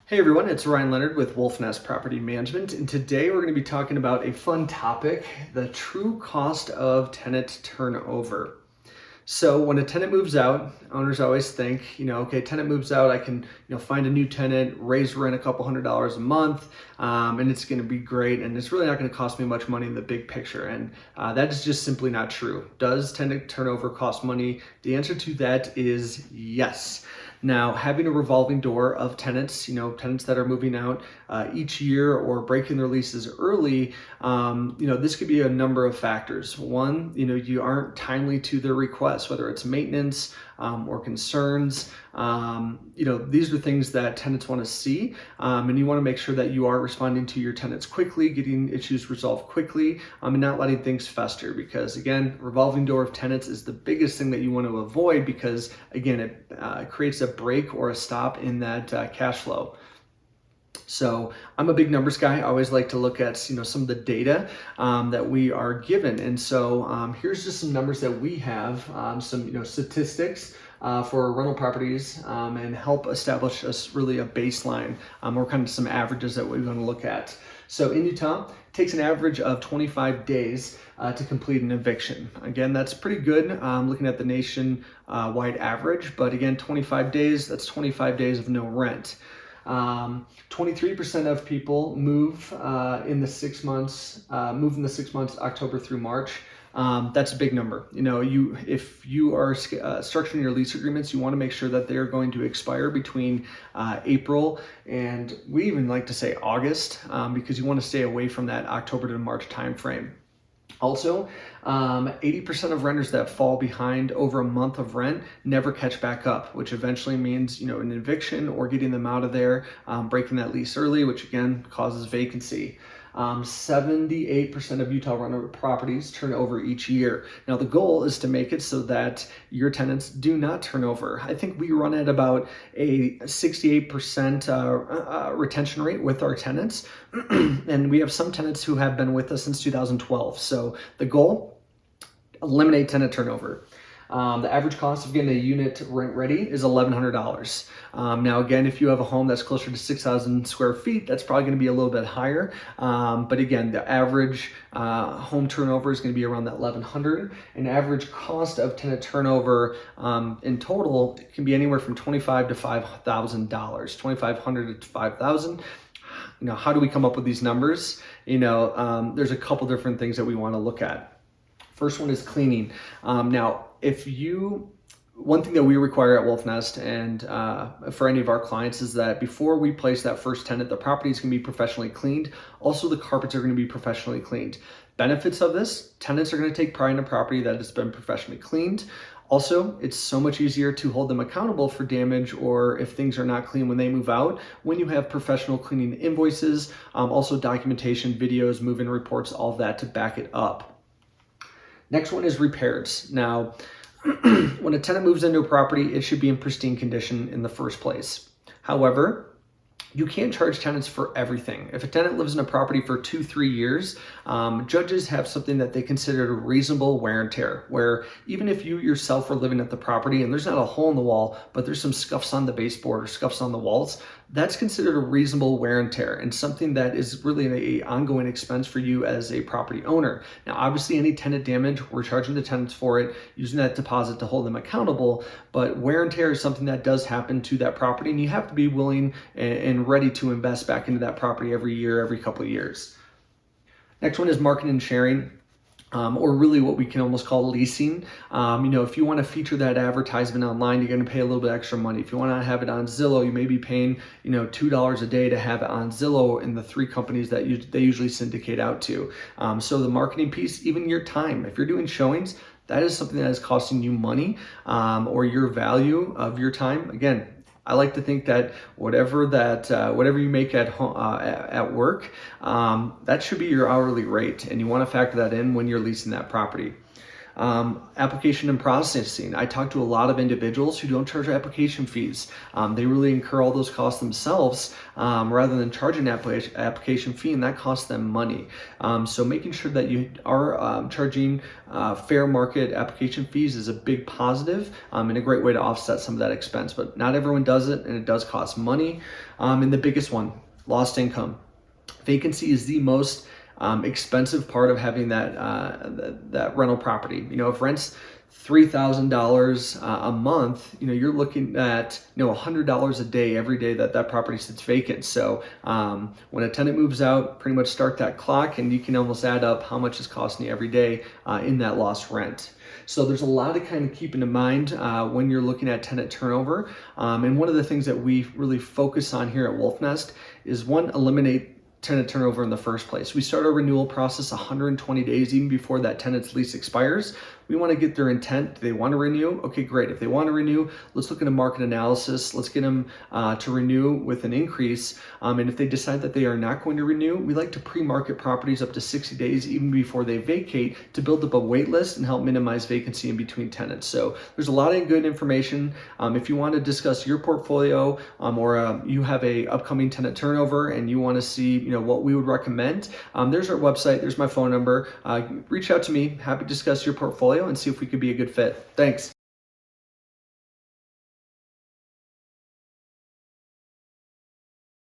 Hey everyone, it's Ryan Leonard with Wolfnest Property Management, and today we're going to be talking about a fun topic, the true cost of tenant turnover. So when a tenant moves out, owners always think, okay, tenant moves out, I can, find a new tenant, raise rent a couple $100s a month, and it's going to be great, and it's really not going to cost me much money in the big picture. And that is just simply not true. Does tenant turnover cost money? The answer to that is yes. Now, having a revolving door of tenants, tenants that are moving out each year or breaking their leases early, this could be a number of factors. One, you aren't timely to their requests, whether it's maintenance or concerns. These are things that tenants want to see, and you want to make sure that you are responding to your tenants quickly, getting issues resolved quickly, and not letting things fester. Because again, revolving door of tenants is the biggest thing that you want to avoid, because again, it creates a break or a stop in that cash flow. So I'm a big numbers guy. I always like to look at some of the data that we are given, and so here's just some numbers that we have, some statistics for rental properties, and help establish us really a baseline or kind of some averages that we're going to look at. So in Utah, it takes an average of 25 days to complete an eviction. Again, that's pretty good looking at the nation-wide average, but again, 25 days, that's 25 days of no rent. 23% of people move in the 6 months, October through March. That's a big number. If you are structuring your lease agreements, you want to make sure that they are going to expire between April and we even like to say August, because you want to stay away from that October to March timeframe. Also, 80% of renters that fall behind over a month of rent never catch back up, which eventually means, an eviction or getting them out of there, breaking that lease early, which again causes vacancy. 78% of Utah rental properties turn over each year. Now, the goal is to make it so that your tenants do not turn over. I think we run at about a 68% retention rate with our tenants, and we have some tenants who have been with us since 2012. So the goal, eliminate tenant turnover. The average cost of getting a unit rent ready is $1,100. Now, again, if you have a home that's closer to 6,000 square feet, that's probably going to be a little bit higher. But again, the average home turnover is going to be around that $1,100. And average cost of tenant turnover in total can be anywhere from $2,500 to $5,000, $2,500 to $5,000. How do we come up with these numbers? There's a couple different things that we want to look at. First one is cleaning. Now, one thing that we require at Wolfnest and for any of our clients is that before we place that first tenant, the property is going to be professionally cleaned. Also, the carpets are going to be professionally cleaned. Benefits of this, tenants are going to take pride in a property that has been professionally cleaned. Also, it's so much easier to hold them accountable for damage or if things are not clean when they move out when you have professional cleaning invoices, also documentation, videos, move-in reports, all of that to back it up. Next one is repairs. Now, when a tenant moves into a property, it should be in pristine condition in the first place. However, you can't charge tenants for everything. If a tenant lives in a property for 2-3 years, judges have something that they consider reasonable wear and tear, where even if you yourself are living at the property and there's not a hole in the wall, but there's some scuffs on the baseboard or scuffs on the walls, that's considered a reasonable wear and tear and something that is really an ongoing expense for you as a property owner. Now, obviously, any tenant damage, we're charging the tenants for it, using that deposit to hold them accountable, but wear and tear is something that does happen to that property, and you have to be willing and ready to invest back into that property every year, every couple of years. Next one is marketing and sharing. Or really what we can almost call leasing. If you want to feature that advertisement online, you're going to pay a little bit extra money. If you want to have it on Zillow, you may be paying, $2 a day to have it on Zillow in the 3 companies that they usually syndicate out to. So the marketing piece, even your time, if you're doing showings, that is something that is costing you money, or your value of your time. Again, I like to think that whatever you make at home, at work, that should be your hourly rate, and you want to factor that in when you're leasing that property. Application and processing. I talk to a lot of individuals who don't charge application fees. They really incur all those costs themselves rather than charging an application fee, and that costs them money. So making sure that you are charging fair market application fees is a big positive and a great way to offset some of that expense. But not everyone does it, and it does cost money. And the biggest one, lost income. Vacancy is the most expensive part of having that rental property. If rent's $3,000 a month, you're looking at $100 a day every day that property sits vacant. So when a tenant moves out, pretty much start that clock, and you can almost add up how much it's costing you every day in that lost rent. So there's a lot to kind of keep in mind when you're looking at tenant turnover. And one of the things that we really focus on here at Wolfnest is, one, eliminate tenant turnover in the first place. We start our renewal process 120 days even before that tenant's lease expires. We want to get their intent. Do they want to renew? Okay, great. If they want to renew, let's look at a market analysis. Let's get them to renew with an increase. And if they decide that they are not going to renew, we like to pre-market properties up to 60 days even before they vacate to build up a wait list and help minimize vacancy in between tenants. So there's a lot of good information. If you want to discuss your portfolio or you have a upcoming tenant turnover and you want to see what we would recommend, there's our website. There's my phone number. Reach out to me. Happy to discuss your portfolio and see if we could be a good fit. Thanks.